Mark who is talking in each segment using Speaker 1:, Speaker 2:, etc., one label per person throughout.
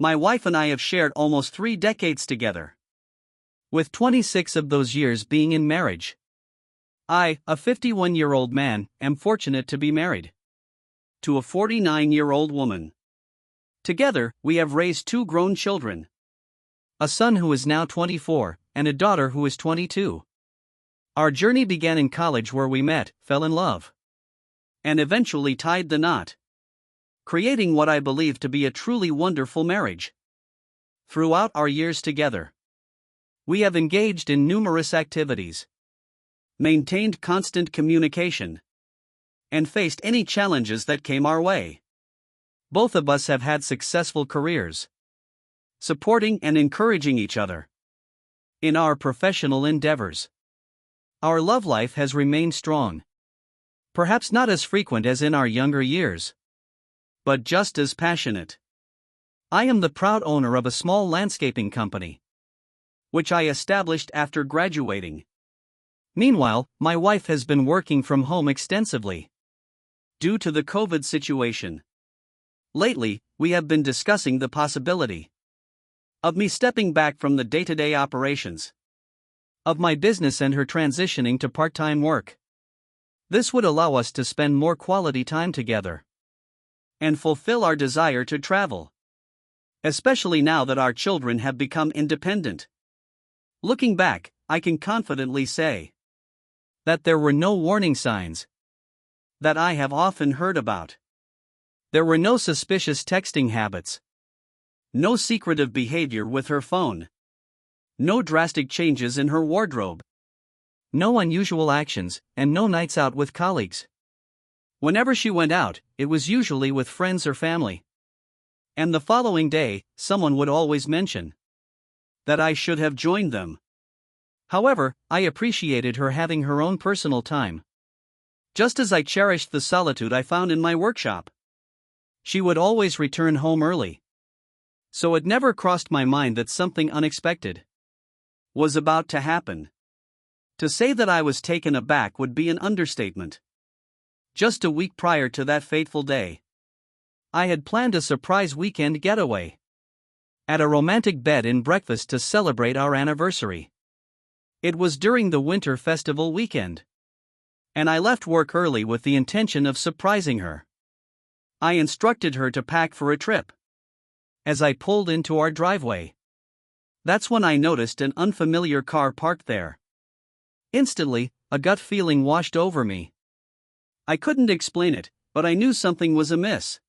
Speaker 1: My wife and I have shared almost 3 decades together, with 26 of those years being in marriage. I, a 51-year-old man, am fortunate to be married to a 49-year-old woman. Together, we have raised 2 grown children, a son who is now 24, and a daughter who is 22. Our journey began in college where we met, fell in love, and eventually tied the knot, creating what I believe to be a truly wonderful marriage. Throughout our years together, we have engaged in numerous activities, maintained constant communication, and faced any challenges that came our way. Both of us have had successful careers, supporting and encouraging each other in our professional endeavors. Our love life has remained strong, perhaps not as frequent as in our younger years, but just as passionate. I am the proud owner of a small landscaping company, which I established after graduating. Meanwhile, my wife has been working from home extensively due to the COVID situation. Lately, we have been discussing the possibility of me stepping back from the day-to-day operations of my business and her transitioning to part-time work. This would allow us to spend more quality time together and fulfill our desire to travel, especially now that our children have become independent. Looking back, I can confidently say that there were no warning signs that I have often heard about. There were no suspicious texting habits, no secretive behavior with her phone, no drastic changes in her wardrobe, no unusual actions, and no nights out with colleagues. Whenever she went out, it was usually with friends or family. And the following day, someone would always mention that I should have joined them. However, I appreciated her having her own personal time, just as I cherished the solitude I found in my workshop. She would always return home early, so it never crossed my mind that something unexpected was about to happen. To say that I was taken aback would be an understatement. Just a week prior to that fateful day, I had planned a surprise weekend getaway at a romantic bed and breakfast to celebrate our anniversary. It was during the winter festival weekend, and I left work early with the intention of surprising her. I instructed her to pack for a trip. As I pulled into our driveway, that's when I noticed an unfamiliar car parked there. Instantly, a gut feeling washed over me. I couldn't explain it, but I knew something was amiss.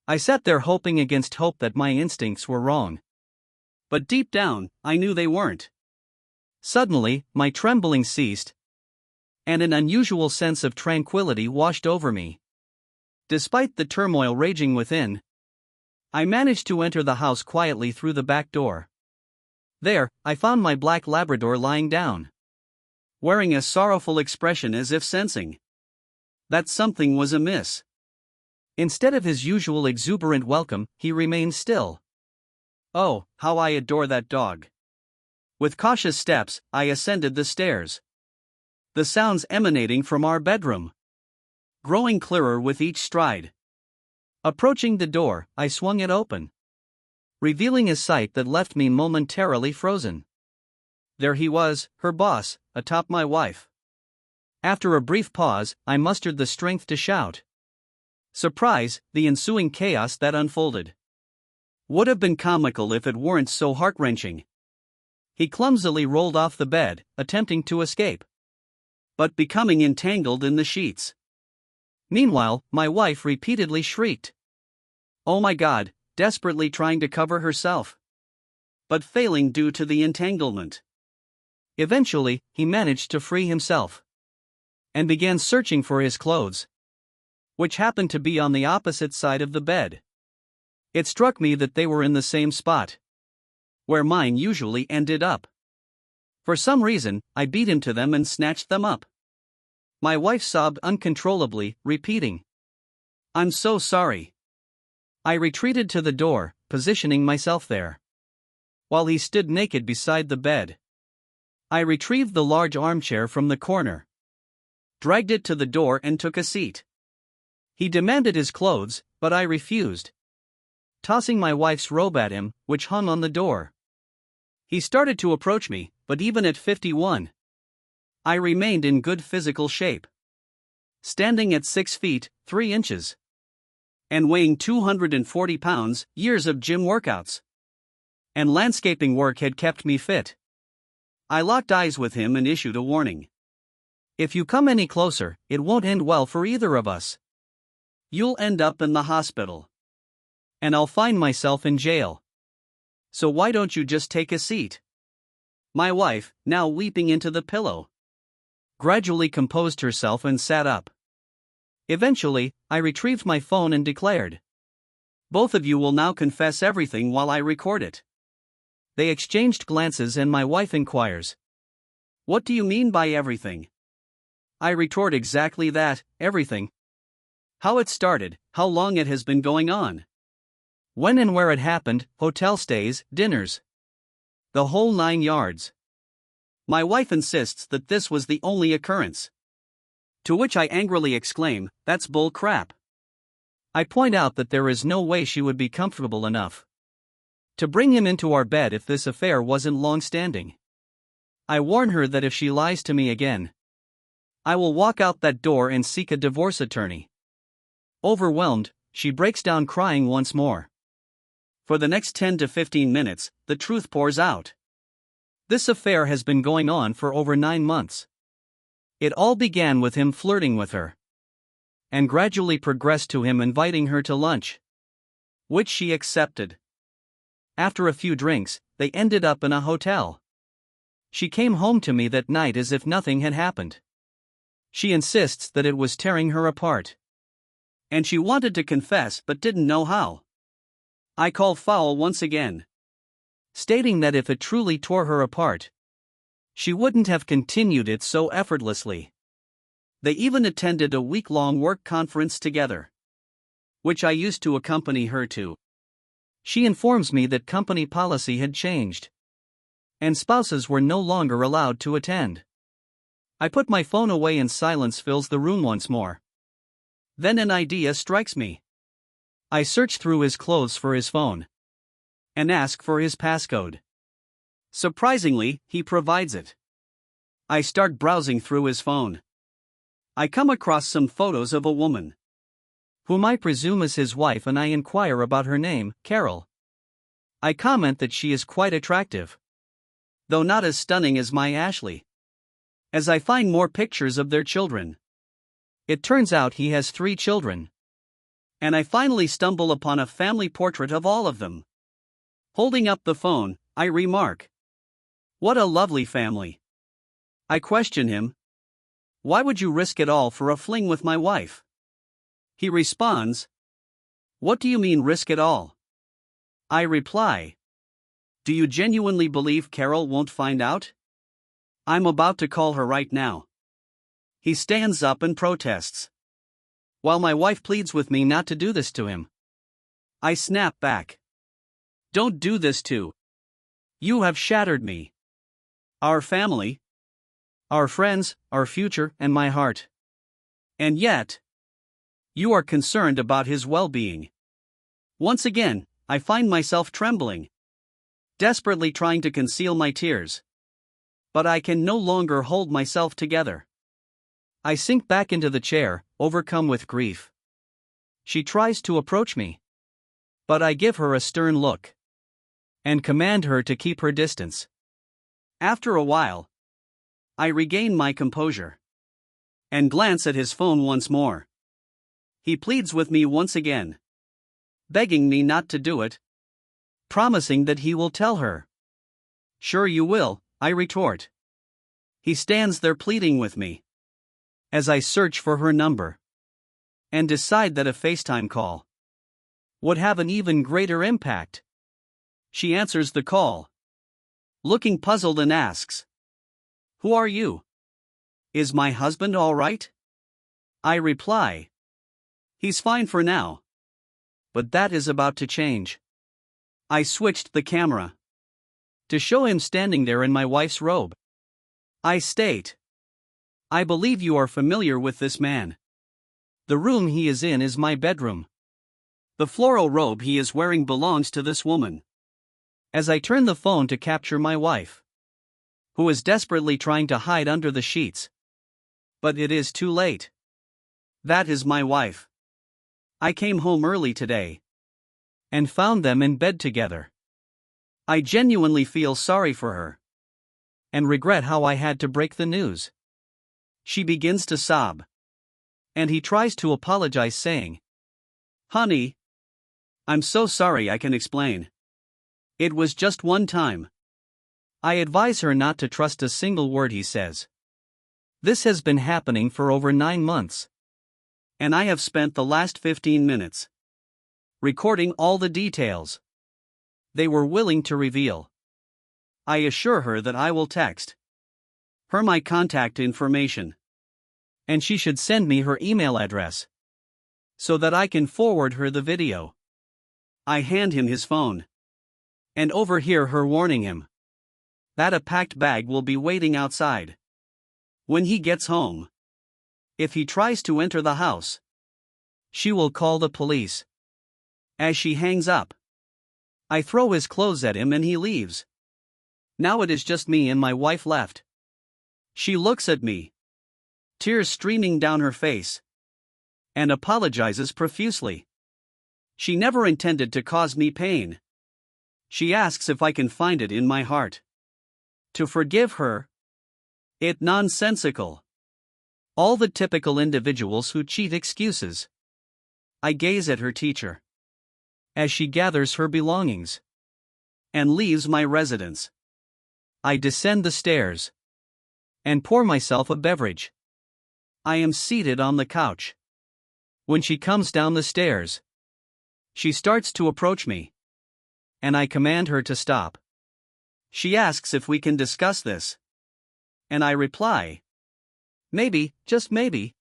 Speaker 1: I sat there hoping against hope that my instincts were wrong. But deep down, I knew they weren't. Suddenly, my trembling ceased, and an unusual sense of tranquility washed over me. Despite the turmoil raging within, I managed to enter the house quietly through the back door. There, I found my black Labrador lying down, wearing a sorrowful expression as if sensing that something was amiss. Instead of his usual exuberant welcome, he remained still. Oh, how I adore that dog. With cautious steps, I ascended the stairs, the sounds emanating from our bedroom growing clearer with each stride. Approaching the door, I swung it open, revealing a sight that left me momentarily frozen. There he was, her boss, atop my wife. After a brief pause, I mustered the strength to shout. Surprise, the ensuing chaos that unfolded would have been comical if it weren't so heart-wrenching. He clumsily rolled off the bed, attempting to escape, but becoming entangled in the sheets. Meanwhile, my wife repeatedly shrieked, "Oh my God," desperately trying to cover herself, but failing due to the entanglement. Eventually, he managed to free himself and began searching for his clothes, which happened to be on the opposite side of the bed. It struck me that they were in the same spot where mine usually ended up. For some reason, I beat him to them and snatched them up. My wife sobbed uncontrollably, repeating, "I'm so sorry." I retreated to the door, positioning myself there, while he stood naked beside the bed. I retrieved the large armchair from the corner, dragged it to the door and took a seat. He demanded his clothes, but I refused. tossing my wife's robe at him, which hung on the door. He started to approach me, but even at 51, I remained in good physical shape. Standing at 6 feet, 3 inches. And weighing 240 pounds, years of gym workouts and landscaping work had kept me fit. I locked eyes with him and issued a warning. If you come any closer, it won't end well for either of us. You'll end up in the hospital. And I'll find myself in jail. So why don't you just take a seat? My wife, now weeping into the pillow, gradually composed herself and sat up. Eventually, I retrieved my phone and declared, "Both of you will now confess everything while I record it." They exchanged glances and my wife inquires, "What do you mean by everything?" I retort exactly that, everything. How it started, how long it has been going on, when and where it happened, hotel stays, dinners. The whole 9 yards. My wife insists that this was the only occurrence. To which I angrily exclaim, "That's bull crap." I point out that there is no way she would be comfortable enough to bring him into our bed if this affair wasn't long-standing. I warn her that if she lies to me again, I will walk out that door and seek a divorce attorney. Overwhelmed, she breaks down crying once more. For the next 10 to 15 minutes, the truth pours out. This affair has been going on for over 9 months. It all began with him flirting with her, and gradually progressed to him inviting her to lunch, which she accepted. After a few drinks, they ended up in a hotel. She came home to me that night as if nothing had happened. She insists that it was tearing her apart, and she wanted to confess but didn't know how. I call foul once again, stating that if it truly tore her apart, she wouldn't have continued it so effortlessly. They even attended a week-long work conference together, which I used to accompany her to. She informs me that company policy had changed, and spouses were no longer allowed to attend. I put my phone away and silence fills the room once more. Then an idea strikes me. I search through his clothes for his phone and ask for his passcode. Surprisingly, he provides it. I start browsing through his phone. I come across some photos of a woman, whom I presume is his wife, and I inquire about her name, Carol. I comment that she is quite attractive, though not as stunning as my Ashley. As I find more pictures of their children, it turns out he has 3 children. And I finally stumble upon a family portrait of all of them. Holding up the phone, I remark, "What a lovely family." I question him, "Why would you risk it all for a fling with my wife?" He responds, "What do you mean risk it all?" I reply, "Do you genuinely believe Carol won't find out? I'm about to call her right now." He stands up and protests, while my wife pleads with me not to do this to him. I snap back, "Don't do this to. You have shattered me, our family, our friends, our future, and my heart. And yet, you are concerned about his well-being." Once again, I find myself trembling, desperately trying to conceal my tears. But I can no longer hold myself together. I sink back into the chair, overcome with grief. She tries to approach me, but I give her a stern look and command her to keep her distance. After a while, I regain my composure and glance at his phone once more. He pleads with me once again, begging me not to do it, promising that he will tell her. "Sure you will," I retort. He stands there pleading with me as I search for her number and decide that a FaceTime call would have an even greater impact. She answers the call, looking puzzled, and asks, "Who are you? Is my husband all right?" I reply, "He's fine for now." But that is about to change. I switched the camera to show him standing there in my wife's robe. I state, "I believe you are familiar with this man. The room he is in is my bedroom. The floral robe he is wearing belongs to this woman. As I turn the phone to capture my wife, who is desperately trying to hide under the sheets. But it is too late. That is my wife. I came home early today and found them in bed together. I genuinely feel sorry for her and regret how I had to break the news. She begins to sob, and he tries to apologize, saying, "Honey, I'm so sorry, I can explain. It was just one time." I advise her not to trust a single word he says. This has been happening for over 9 months. And I have spent the last 15 minutes recording all the details they were willing to reveal. I assure her that I will text her my contact information, and she should send me her email address so that I can forward her the video. I hand him his phone and overhear her warning him that a packed bag will be waiting outside when he gets home. If he tries to enter the house, she will call the police. As she hangs up, I throw his clothes at him and he leaves. Now it is just me and my wife left. She looks at me, tears streaming down her face, and apologizes profusely. She never intended to cause me pain. She asks if I can find it in my heart to forgive her. It nonsensical. All the typical individuals who cheat excuses. I gaze at her teacher as she gathers her belongings and leaves my residence. I descend the stairs and pour myself a beverage. I am seated on the couch when she comes down the stairs. She starts to approach me, and I command her to stop. She asks if we can discuss this, and I reply, maybe, just maybe,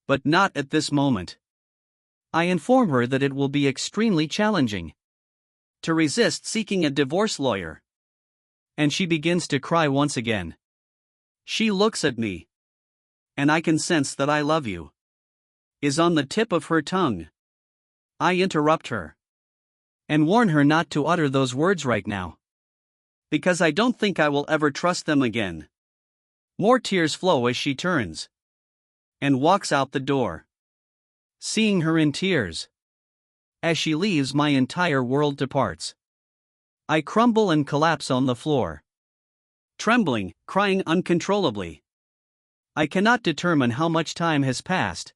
Speaker 1: but not at this moment. I inform her that it will be extremely challenging to resist seeking a divorce lawyer, and she begins to cry once again. She looks at me, and I can sense that "I love you" is on the tip of her tongue. I interrupt her and warn her not to utter those words right now, because I don't think I will ever trust them again. More tears flow as she turns and walks out the door. Seeing her in tears as she leaves, my entire world departs. I crumble and collapse on the floor, trembling, crying uncontrollably. I cannot determine how much time has passed,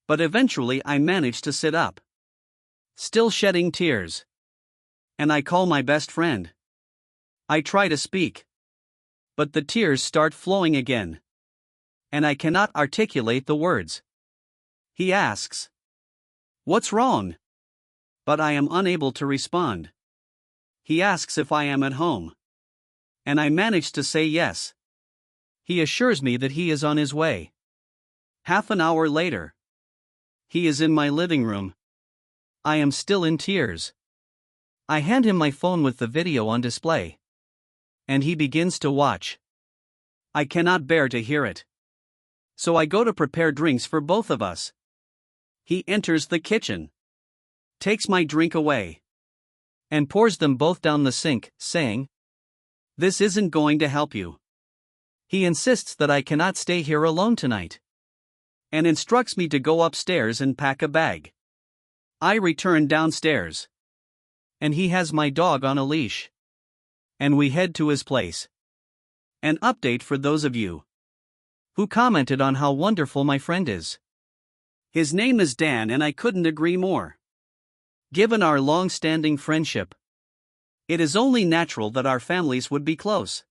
Speaker 1: but eventually I manage to sit up, still shedding tears, and I call my best friend. I try to speak, but the tears start flowing again, and I cannot articulate the words. He asks, "What's wrong?" But I am unable to respond. He asks if I am at home, and I manage to say yes. He assures me that he is on his way. Half an hour later, he is in my living room. I am still in tears. I hand him my phone with the video on display, and he begins to watch. I cannot bear to hear it, so I go to prepare drinks for both of us. He enters the kitchen, takes my drink away, and pours them both down the sink, saying, "This isn't going to help you." He insists that I cannot stay here alone tonight, and instructs me to go upstairs and pack a bag. I return downstairs, and he has my dog on a leash, and we head to his place. An update for those of you who commented on how wonderful my friend is. His name is Dan, and I couldn't agree more. Given our long-standing friendship, it is only natural that our families would be close.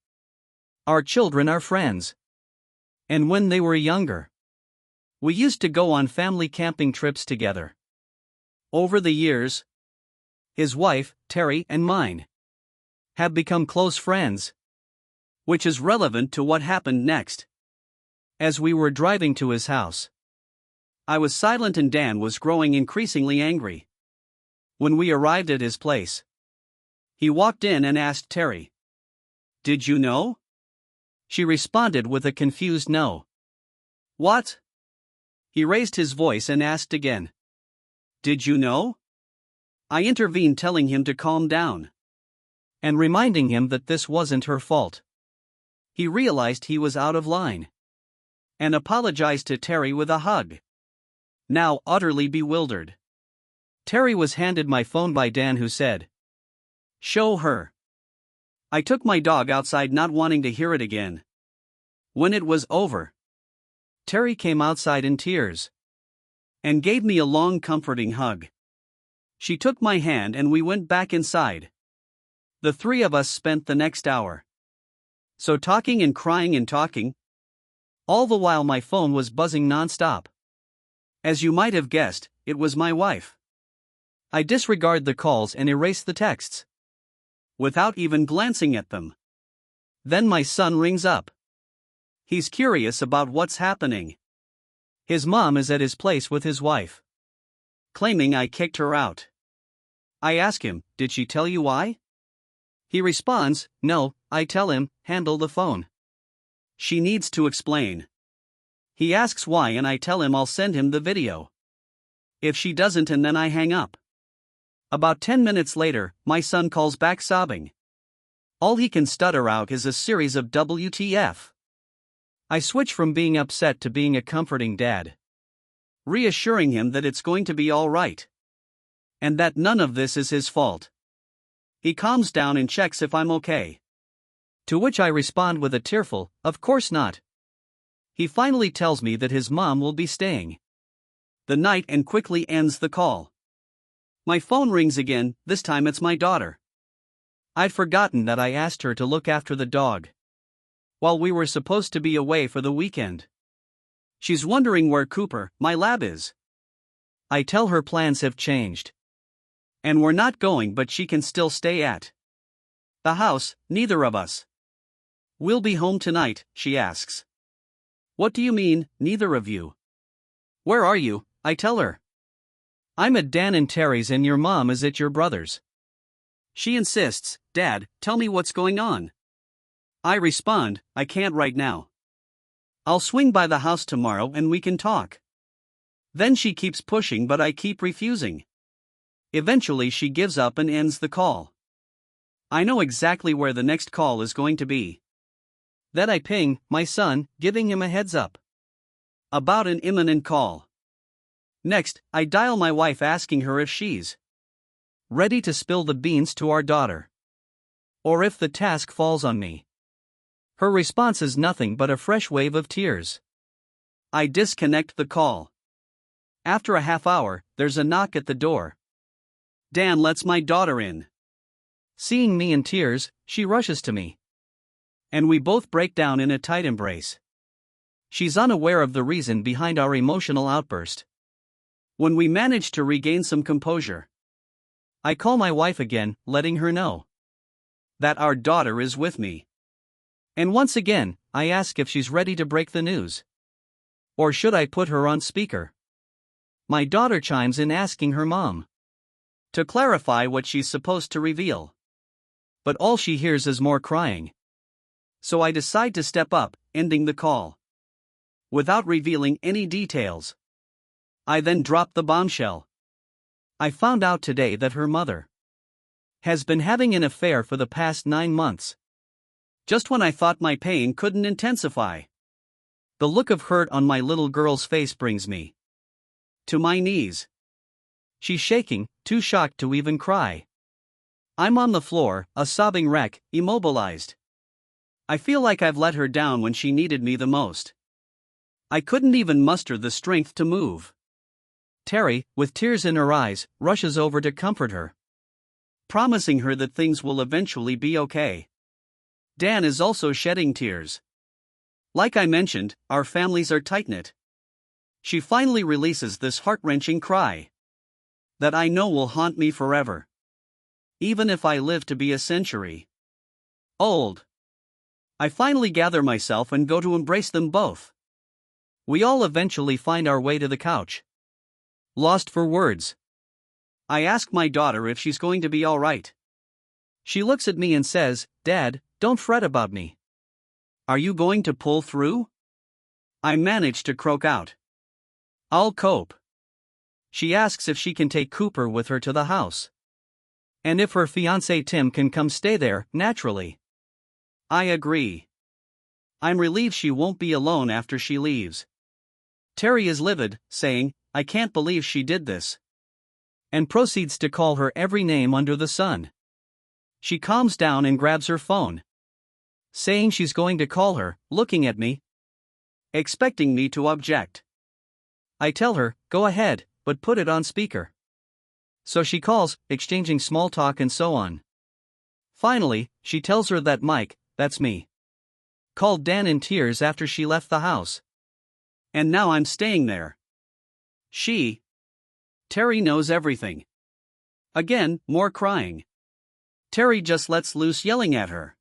Speaker 1: Our children are friends. And when they were younger, we used to go on family camping trips together. Over the years, his wife, Terry, and mine have become close friends, which is relevant to what happened next. As we were driving to his house, I was silent and Dan was growing increasingly angry. When we arrived at his place, he walked in and asked Terry, "Did you know?" She responded with a confused no. "What?" He raised his voice and asked again, "Did you know?" I intervened, telling him to calm down and reminding him that this wasn't her fault. He realized he was out of line and apologized to Terry with a hug. Now utterly bewildered, Terry was handed my phone by Dan, who said, "Show her." I took my dog outside, not wanting to hear it again. When it was over, Terry came outside in tears and gave me a long, comforting hug. She took my hand and we went back inside. The three of us spent the next hour so talking and crying and talking. All the while my phone was buzzing non-stop. As you might have guessed, it was my wife. I disregard the calls and erase the texts without even glancing at them. Then my son rings up. He's curious about what's happening. His mom is at his place with his wife, claiming I kicked her out. I ask him, "Did she tell you why?" He responds, "No." I tell him, "Handle the phone. She needs to explain." He asks why and I tell him I'll send him the video if she doesn't, and then I hang up. About 10 minutes later, my son calls back sobbing. All he can stutter out is a series of WTF. I switch from being upset to being a comforting dad, reassuring him that it's going to be all right and that none of this is his fault. He calms down and checks if I'm okay, to which I respond with a tearful, "Of course not." He finally tells me that his mom will be staying the night and quickly ends the call. My phone rings again, this time it's my daughter. I'd forgotten that I asked her to look after the dog while we were supposed to be away for the weekend. She's wondering where Cooper, my lab, is. I tell her plans have changed and we're not going, but she can still stay at the house. Neither of us will be home tonight, she asks. What do you mean, neither of you? Where are you? I tell her. I'm at Dan and Terry's and your mom is at your brother's. She insists, "Dad, tell me what's going on." I respond, "I can't right now. I'll swing by the house tomorrow and we can talk." Then she keeps pushing, but I keep refusing. Eventually she gives up and ends the call. I know exactly where the next call is going to be. Then I ping my son, giving him a heads up about an imminent call. Next, I dial my wife, asking her if she's ready to spill the beans to our daughter, or if the task falls on me. Her response is nothing but a fresh wave of tears. I disconnect the call. After a half hour, there's a knock at the door. Dan lets my daughter in. Seeing me in tears, she rushes to me, and we both break down in a tight embrace. She's unaware of the reason behind our emotional outburst. When we manage to regain some composure, I call my wife again, letting her know that our daughter is with me. And once again, I ask if she's ready to break the news, or should I put her on speaker. My daughter chimes in, asking her mom to clarify what she's supposed to reveal, but all she hears is more crying. So I decide to step up, ending the call without revealing any details. I then drop the bombshell. I found out today that her mother has been having an affair for the past 9 months. Just when I thought my pain couldn't intensify, the look of hurt on my little girl's face brings me to my knees. She's shaking, too shocked to even cry. I'm on the floor, a sobbing wreck, immobilized. I feel like I've let her down when she needed me the most. I couldn't even muster the strength to move. Terry, with tears in her eyes, rushes over to comfort her, promising her that things will eventually be okay. Dan is also shedding tears. Like I mentioned, our families are tight-knit. She finally releases this heart-wrenching cry that I know will haunt me forever, even if I live to be a century old. I finally gather myself and go to embrace them both. We all eventually find our way to the couch, lost for words. I ask my daughter if she's going to be all right. She looks at me and says, "Dad, don't fret about me. Are you going to pull through?" I manage to croak out, "I'll cope." She asks if she can take Cooper with her to the house. And if her fiancé Tim can come stay there, naturally. I agree. I'm relieved she won't be alone after she leaves. Terry is livid, saying, I can't believe she did this. And proceeds to call her every name under the sun. She calms down and grabs her phone, saying she's going to call her, looking at me, expecting me to object. I tell her, go ahead, but put it on speaker. So she calls, exchanging small talk and so on. Finally, she tells her that Mike, that's me, called Dan in tears after she left the house. And now I'm staying there. Terry knows everything. Again, more crying. Terry just lets loose yelling at her.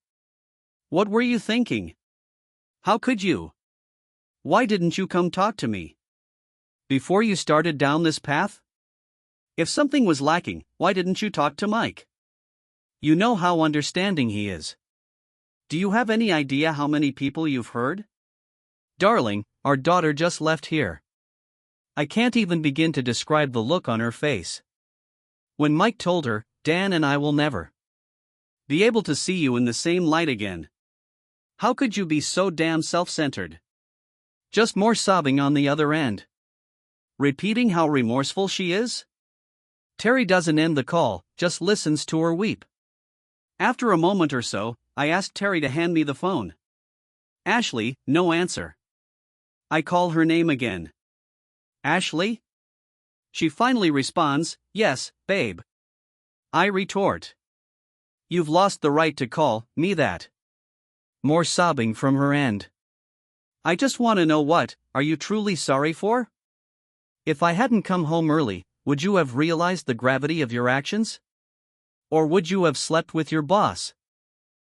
Speaker 1: What were you thinking? How could you? Why didn't you come talk to me before you started down this path? If something was lacking, why didn't you talk to Mike? You know how understanding he is. Do you have any idea how many people you've hurt? Darling, our daughter just left here. I can't even begin to describe the look on her face. When Mike told her, Dan and I will never be able to see you in the same light again. How could you be so damn self-centered? Just more sobbing on the other end. Repeating how remorseful she is? Terry doesn't end the call, just listens to her weep. After a moment or so, I ask Terry to hand me the phone. Ashley, no answer. I call her name again. Ashley? She finally responds, yes, babe. I retort. You've lost the right to call me that. More sobbing from her end. I just want to know, what are you truly sorry for? If I hadn't come home early, would you have realized the gravity of your actions? Or would you have slept with your boss?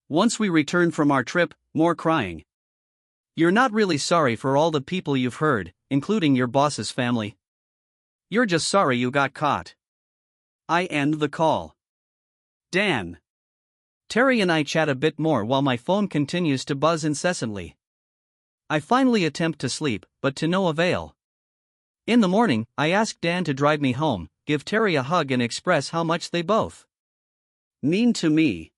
Speaker 1: Once we returned from our trip, more crying. You're not really sorry for all the people you've hurt, including your boss's family. You're just sorry you got caught. I end the call. Dan. Terry and I chat a bit more while my phone continues to buzz incessantly. I finally attempt to sleep, but to no avail. In the morning, I ask Dan to drive me home, give Terry a hug and express how much they both mean to me.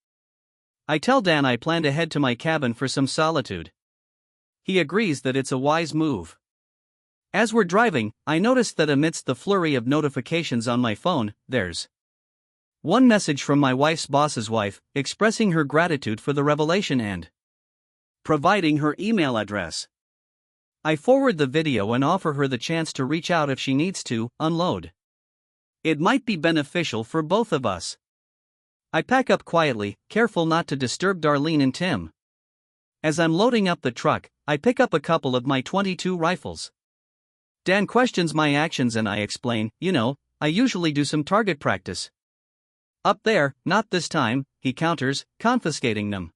Speaker 1: I tell Dan I plan to head to my cabin for some solitude. He agrees that it's a wise move. As we're driving, I notice that amidst the flurry of notifications on my phone, there's one message from my wife's boss's wife, expressing her gratitude for the revelation and providing her email address. I forward the video and offer her the chance to reach out if she needs to unload. It might be beneficial for both of us. I pack up quietly, careful not to disturb Darlene and Tim. As I'm loading up the truck, I pick up a couple of my .22 rifles. Dan questions my actions and I explain, I usually do some target practice. Up there, not this time, he counters, confiscating them.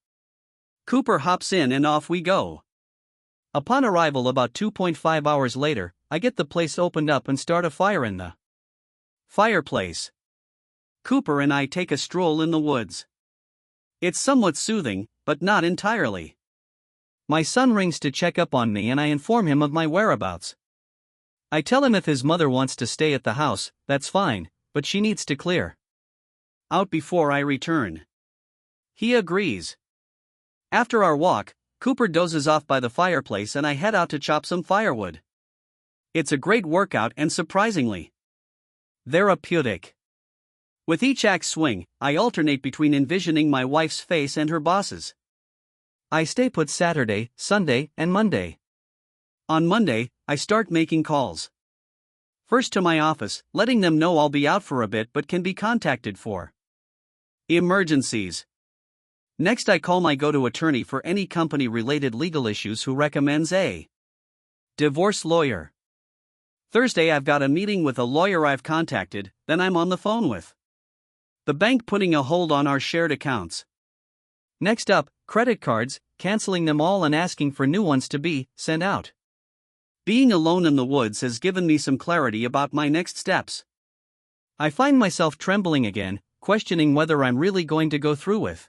Speaker 1: Cooper hops in and off we go. Upon arrival about 2.5 hours later, I get the place opened up and start a fire in the fireplace. Cooper and I take a stroll in the woods. It's somewhat soothing, but not entirely. My son rings to check up on me and I inform him of my whereabouts. I tell him if his mother wants to stay at the house, that's fine, but she needs to clear out before I return. He agrees. After our walk, Cooper dozes off by the fireplace and I head out to chop some firewood. It's a great workout and surprisingly therapeutic. With each axe swing, I alternate between envisioning my wife's face and her boss's. I stay put Saturday, Sunday, and Monday. On Monday, I start making calls. First to my office, letting them know I'll be out for a bit but can be contacted for emergencies. Next I call my go-to attorney for any company-related legal issues who recommends a divorce lawyer. Thursday I've got a meeting with a lawyer I've contacted, then I'm on the phone with the bank putting a hold on our shared accounts. Next up, credit cards, canceling them all and asking for new ones to be sent out. Being alone in the woods has given me some clarity about my next steps. I find myself trembling again, questioning whether I'm really going to go through with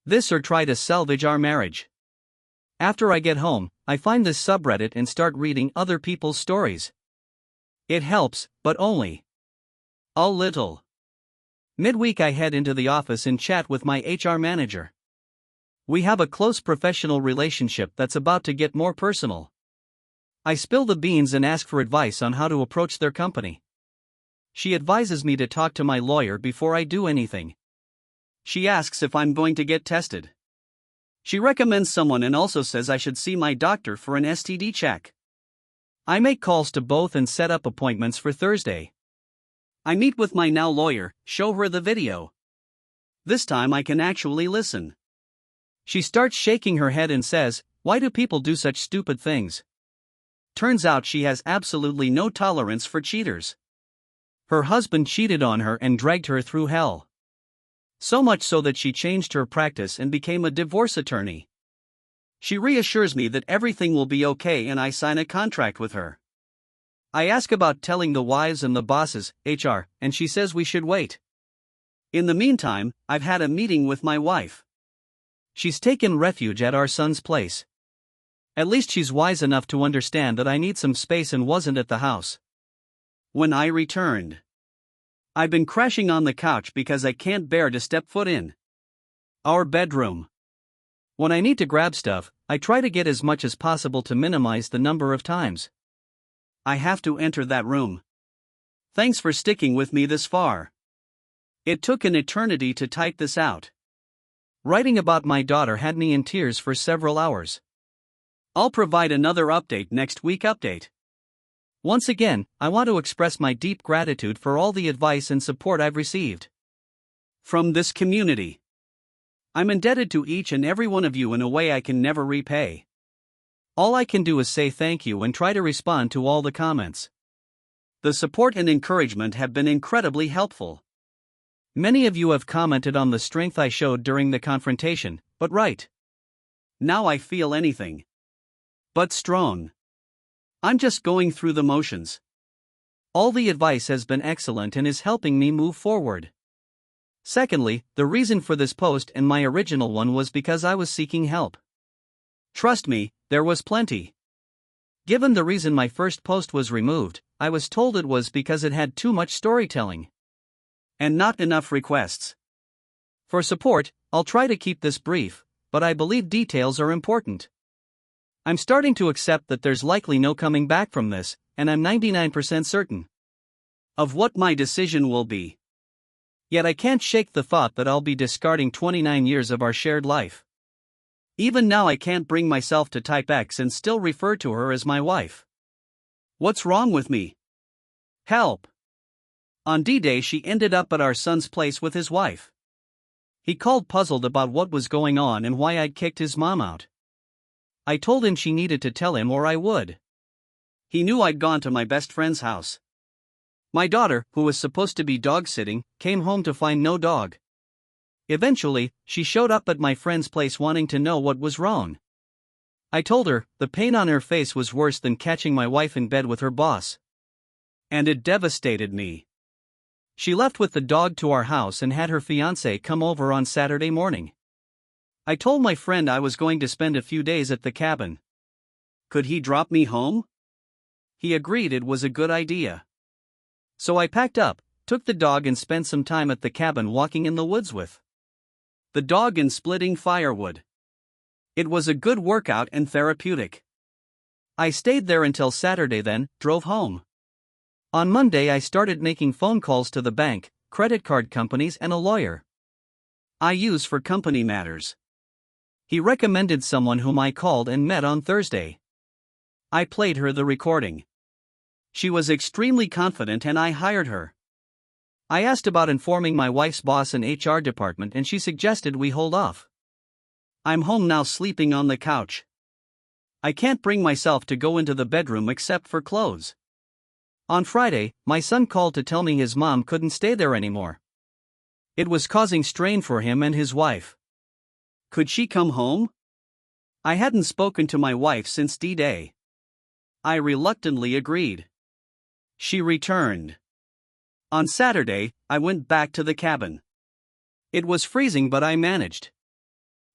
Speaker 1: this or try to salvage our marriage. After I get home, I find this subreddit and start reading other people's stories. It helps, but only a little. Midweek, I head into the office and chat with my HR manager. We have a close professional relationship that's about to get more personal. I spill the beans and ask for advice on how to approach their company. She advises me to talk to my lawyer before I do anything. She asks if I'm going to get tested. She recommends someone and also says I should see my doctor for an STD check. I make calls to both and set up appointments for Thursday. I meet with my now lawyer, show her the video. This time I can actually listen. She starts shaking her head and says, "Why do people do such stupid things?" Turns out she has absolutely no tolerance for cheaters. Her husband cheated on her and dragged her through hell. So much so that she changed her practice and became a divorce attorney. She reassures me that everything will be okay and I sign a contract with her. I ask about telling the wives and the bosses, HR, and she says we should wait. In the meantime, I've had a meeting with my wife. She's taken refuge at our son's place. At least she's wise enough to understand that I need some space and wasn't at the house when I returned. I've been crashing on the couch because I can't bear to step foot in our bedroom. When I need to grab stuff, I try to get as much as possible to minimize the number of times I have to enter that room. Thanks for sticking with me this far. It took an eternity to type this out. Writing about my daughter had me in tears for several hours. I'll provide another update next week. Once again, I want to express my deep gratitude for all the advice and support I've received from this community. I'm indebted to each and every one of you in a way I can never repay. All I can do is say thank you and try to respond to all the comments. The support and encouragement have been incredibly helpful. Many of you have commented on the strength I showed during the confrontation, but right now I feel anything but strong. I'm just going through the motions. All the advice has been excellent and is helping me move forward. Secondly, the reason for this post and my original one was because I was seeking help. Trust me, there was plenty. Given the reason my first post was removed, I was told it was because it had too much storytelling and not enough requests for support. I'll try to keep this brief, but I believe details are important. I'm starting to accept that there's likely no coming back from this, and I'm 99% certain of what my decision will be. Yet I can't shake the thought that I'll be discarding 29 years of our shared life. Even now I can't bring myself to type X and still refer to her as my wife. What's wrong with me? Help! On D-Day she ended up at our son's place with his wife. He called puzzled about what was going on and why I'd kicked his mom out. I told him she needed to tell him or I would. He knew I'd gone to my best friend's house. My daughter, who was supposed to be dog sitting, came home to find no dog. Eventually, she showed up at my friend's place wanting to know what was wrong. I told her the pain on her face was worse than catching my wife in bed with her boss. And it devastated me. She left with the dog to our house and had her fiancé come over on Saturday morning. I told my friend I was going to spend a few days at the cabin. Could he drop me home? He agreed it was a good idea. So I packed up, took the dog and spent some time at the cabin walking in the woods with the dog and splitting firewood. It was a good workout and therapeutic. I stayed there until Saturday, then drove home. On Monday I started making phone calls to the bank, credit card companies and a lawyer I use for company matters. He recommended someone whom I called and met on Thursday. I played her the recording. She was extremely confident and I hired her. I asked about informing my wife's boss and HR department and she suggested we hold off. I'm home now sleeping on the couch. I can't bring myself to go into the bedroom except for clothes. On Friday, my son called to tell me his mom couldn't stay there anymore. It was causing strain for him and his wife. Could she come home? I hadn't spoken to my wife since D-Day. I reluctantly agreed. She returned. On Saturday, I went back to the cabin. It was freezing but I managed.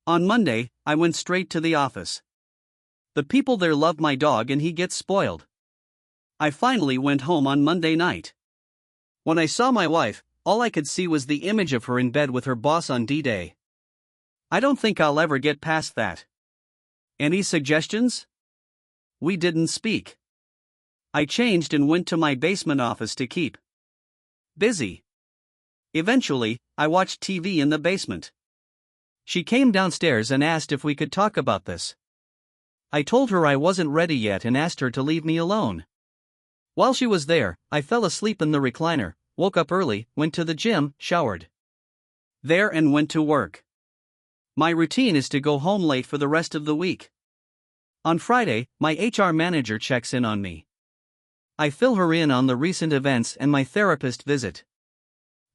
Speaker 1: On Monday, I went straight to the office. The people there love my dog and he gets spoiled. I finally went home on Monday night. When I saw my wife, all I could see was the image of her in bed with her boss on D-Day. I don't think I'll ever get past that. Any suggestions? We didn't speak. I changed and went to my basement office to keep busy. Eventually, I watched TV in the basement. She came downstairs and asked if we could talk about this. I told her I wasn't ready yet and asked her to leave me alone. While she was there, I fell asleep in the recliner, woke up early, went to the gym, showered there and went to work. My routine is to go home late for the rest of the week. On Friday, my HR manager checks in on me. I fill her in on the recent events and my therapist visit.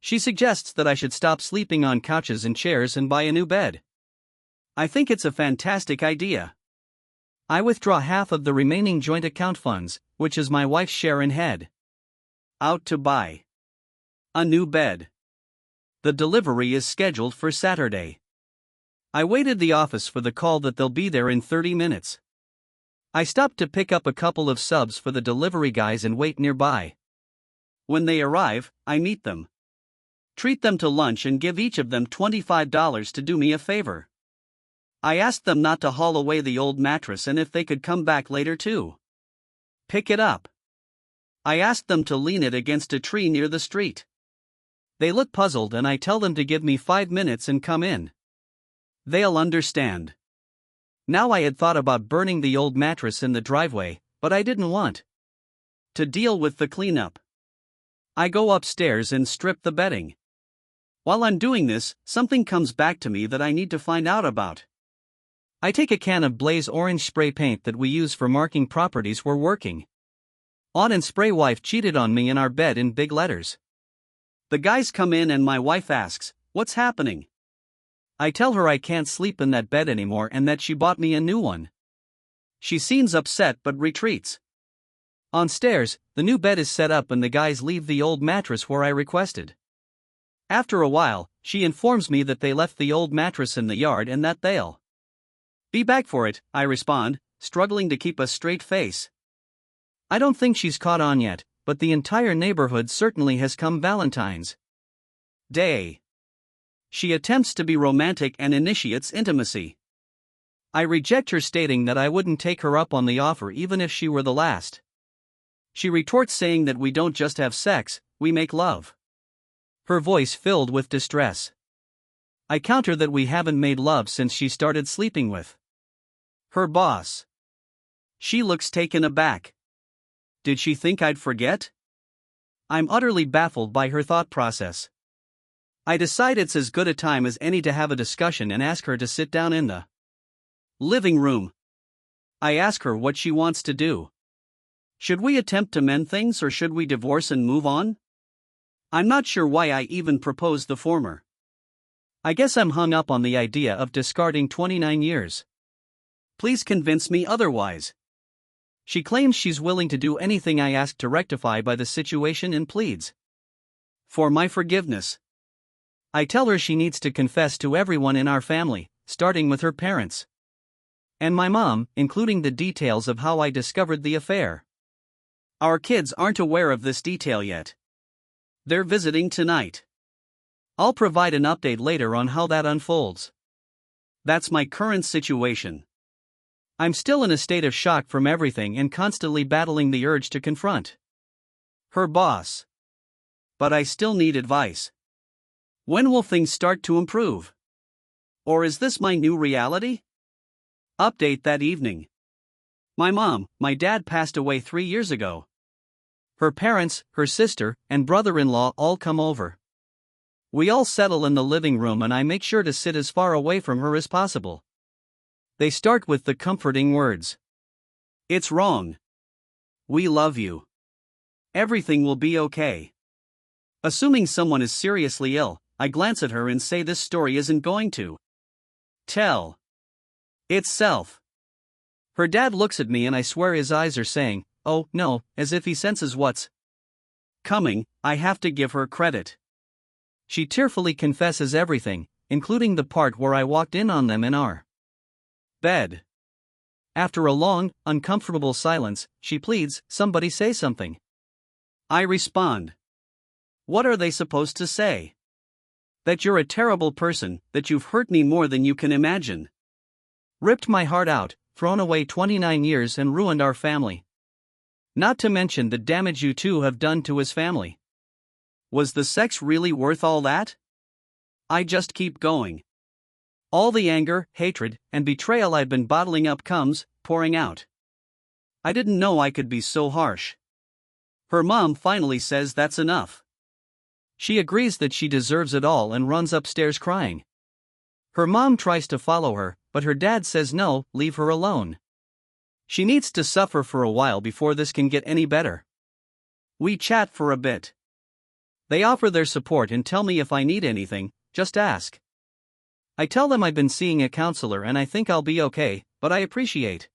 Speaker 1: She suggests that I should stop sleeping on couches and chairs and buy a new bed. I think it's a fantastic idea. I withdraw half of the remaining joint account funds, which is my wife's share, and head out to buy a new bed. The delivery is scheduled for Saturday. I waited the office for the call that they'll be there in 30 minutes. I stopped to pick up a couple of subs for the delivery guys and wait nearby. When they arrive, I meet them, treat them to lunch and give each of them $25 to do me a favor. I asked them not to haul away the old mattress and if they could come back later too. Pick it up. I asked them to lean it against a tree near the street. They look puzzled and I tell them to give me 5 minutes and come in. They'll understand. Now I had thought about burning the old mattress in the driveway, but I didn't want to deal with the cleanup. I go upstairs and strip the bedding. While I'm doing this, something comes back to me that I need to find out about. I take a can of Blaze orange spray paint that we use for marking properties we're working on and spray "Wife cheated on me" in our bed in big letters. The guys come in and my wife asks, "What's happening?" I tell her I can't sleep in that bed anymore and that she bought me a new one. She seems upset but retreats. On stairs, the new bed is set up and the guys leave the old mattress where I requested. After a while, she informs me that they left the old mattress in the yard and that they'll be back for it, I respond, struggling to keep a straight face. I don't think she's caught on yet, but the entire neighborhood certainly has come Valentine's Day. She attempts to be romantic and initiates intimacy. I reject her, stating that I wouldn't take her up on the offer even if she were the last. She retorts saying that we don't just have sex, we make love. Her voice filled with distress. I counter that we haven't made love since she started sleeping with her boss. She looks taken aback. Did she think I'd forget? I'm utterly baffled by her thought process. I decide it's as good a time as any to have a discussion and ask her to sit down in the living room. I ask her what she wants to do. Should we attempt to mend things or should we divorce and move on? I'm not sure why I even proposed the former. I guess I'm hung up on the idea of discarding 29 years. Please convince me otherwise. She claims she's willing to do anything I ask to rectify by the situation and pleads for my forgiveness. I tell her she needs to confess to everyone in our family, starting with her parents and my mom, including the details of how I discovered the affair. Our kids aren't aware of this detail yet. They're visiting tonight. I'll provide an update later on how that unfolds. That's my current situation. I'm still in a state of shock from everything and constantly battling the urge to confront her boss. But I still need advice. When will things start to improve? Or is this my new reality? Update that evening. My dad passed away 3 years ago. Her parents, her sister, and brother-in-law all come over. We all settle in the living room and I make sure to sit as far away from her as possible. They start with the comforting words. It's wrong. We love you. Everything will be okay. Assuming someone is seriously ill, I glance at her and say this story isn't going to tell itself. Her dad looks at me and I swear his eyes are saying, "Oh, no," as if he senses what's coming. I have to give her credit. She tearfully confesses everything, including the part where I walked in on them in our bed. After a long, uncomfortable silence, she pleads, "Somebody say something." I respond, What are they supposed to say? That you're a terrible person, that you've hurt me more than you can imagine. Ripped my heart out, thrown away 29 years and ruined our family. Not to mention the damage you two have done to his family. Was the sex really worth all that? I just keep going. All the anger, hatred, and betrayal I've been bottling up comes pouring out. I didn't know I could be so harsh. Her mom finally says that's enough. She agrees that she deserves it all and runs upstairs crying. Her mom tries to follow her, but her dad says no, leave her alone. She needs to suffer for a while before this can get any better. We chat for a bit. They offer their support and tell me if I need anything, just ask. I tell them I've been seeing a counselor and I think I'll be okay, but I appreciate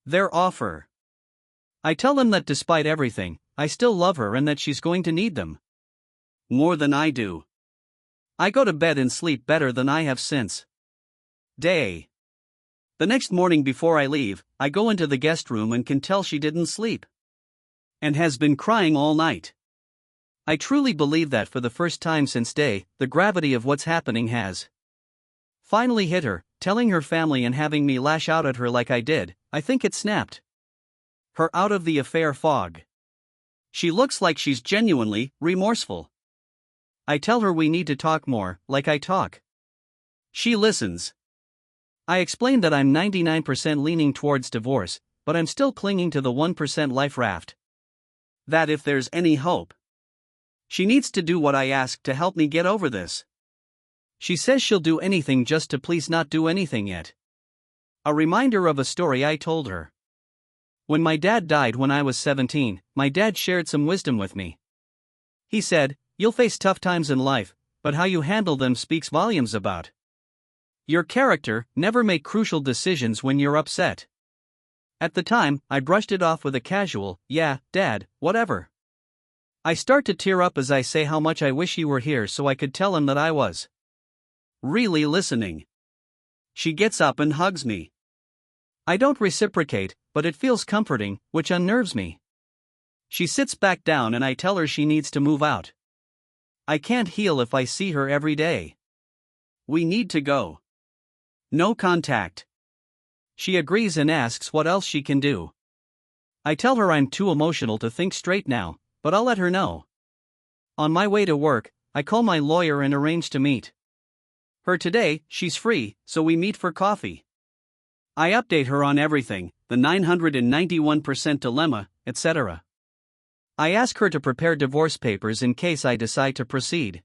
Speaker 1: their offer. I tell them that despite everything, I still love her and that she's going to need them. More than I do. I go to bed and sleep better than I have since. The next morning before I leave, I go into the guest room and can tell she didn't sleep. And has been crying all night. I truly believe that for the first time since the gravity of what's happening has finally hit her, telling her family and having me lash out at her like I did. I think it snapped her out of the affair fog. She looks like she's genuinely remorseful. I tell her we need to talk more, like I talk. She listens. I explain that I'm 99% leaning towards divorce, but I'm still clinging to the 1% life raft. That if there's any hope, she needs to do what I ask to help me get over this. She says she'll do anything just to please not do anything yet. A reminder of a story I told her. When my dad died when I was 17, my dad shared some wisdom with me. He said, "You'll face tough times in life, but how you handle them speaks volumes about your character. Never make crucial decisions when you're upset." At the time, I brushed it off with a casual, "Yeah, Dad, whatever." I start to tear up as I say how much I wish he were here so I could tell him that I was really listening. She gets up and hugs me. I don't reciprocate, but it feels comforting, which unnerves me. She sits back down and I tell her she needs to move out. I can't heal if I see her every day. We need to go. No contact. She agrees and asks what else she can do. I tell her I'm too emotional to think straight now, but I'll let her know. On my way to work, I call my lawyer and arrange to meet her today. She's free, so we meet for coffee. I update her on everything, the 991% dilemma, etc. I ask her to prepare divorce papers in case I decide to proceed.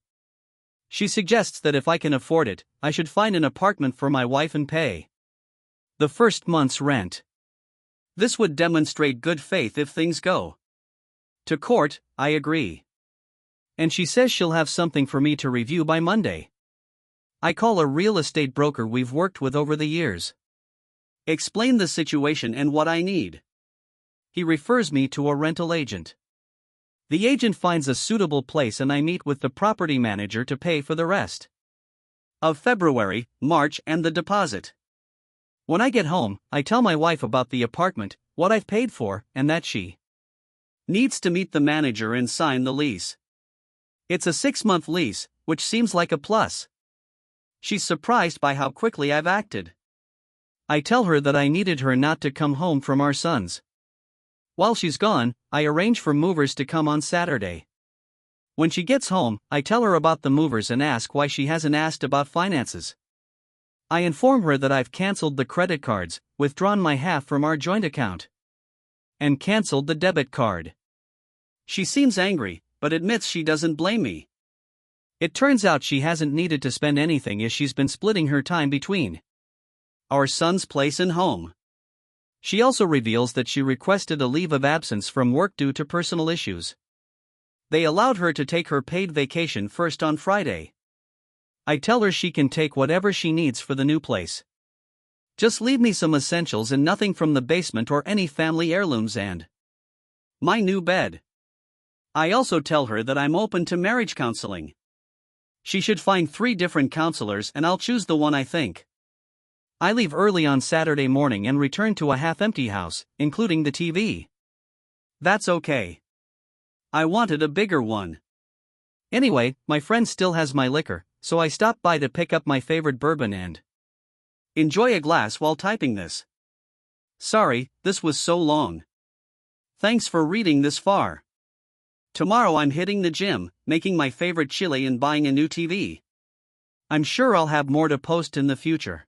Speaker 1: She suggests that if I can afford it, I should find an apartment for my wife and pay the first month's rent. This would demonstrate good faith if things go to court. I agree. And she says she'll have something for me to review by Monday. I call a real estate broker we've worked with over the years. Explain the situation and what I need. He refers me to a rental agent. The agent finds a suitable place and I meet with the property manager to pay for the rest of February, March, and the deposit. When I get home, I tell my wife about the apartment, what I've paid for, and that she needs to meet the manager and sign the lease. It's a 6-month lease, which seems like a plus. She's surprised by how quickly I've acted. I tell her that I needed her not to come home from our sons. While she's gone, I arrange for movers to come on Saturday. When she gets home, I tell her about the movers and ask why she hasn't asked about finances. I inform her that I've cancelled the credit cards, withdrawn my half from our joint account, and cancelled the debit card. She seems angry, but admits she doesn't blame me. It turns out she hasn't needed to spend anything as she's been splitting her time between our son's place and home. She also reveals that she requested a leave of absence from work due to personal issues. They allowed her to take her paid vacation first on Friday. I tell her she can take whatever she needs for the new place. Just leave me some essentials and nothing from the basement or any family heirlooms and my new bed. I also tell her that I'm open to marriage counseling. She should find 3 different counselors and I'll choose the one I think. I leave early on Saturday morning and return to a half-empty house, including the TV. That's okay. I wanted a bigger one. Anyway, my friend still has my liquor, so I stopped by to pick up my favorite bourbon and enjoy a glass while typing this. Sorry, this was so long. Thanks for reading this far. Tomorrow I'm hitting the gym, making my favorite chili and buying a new TV. I'm sure I'll have more to post in the future.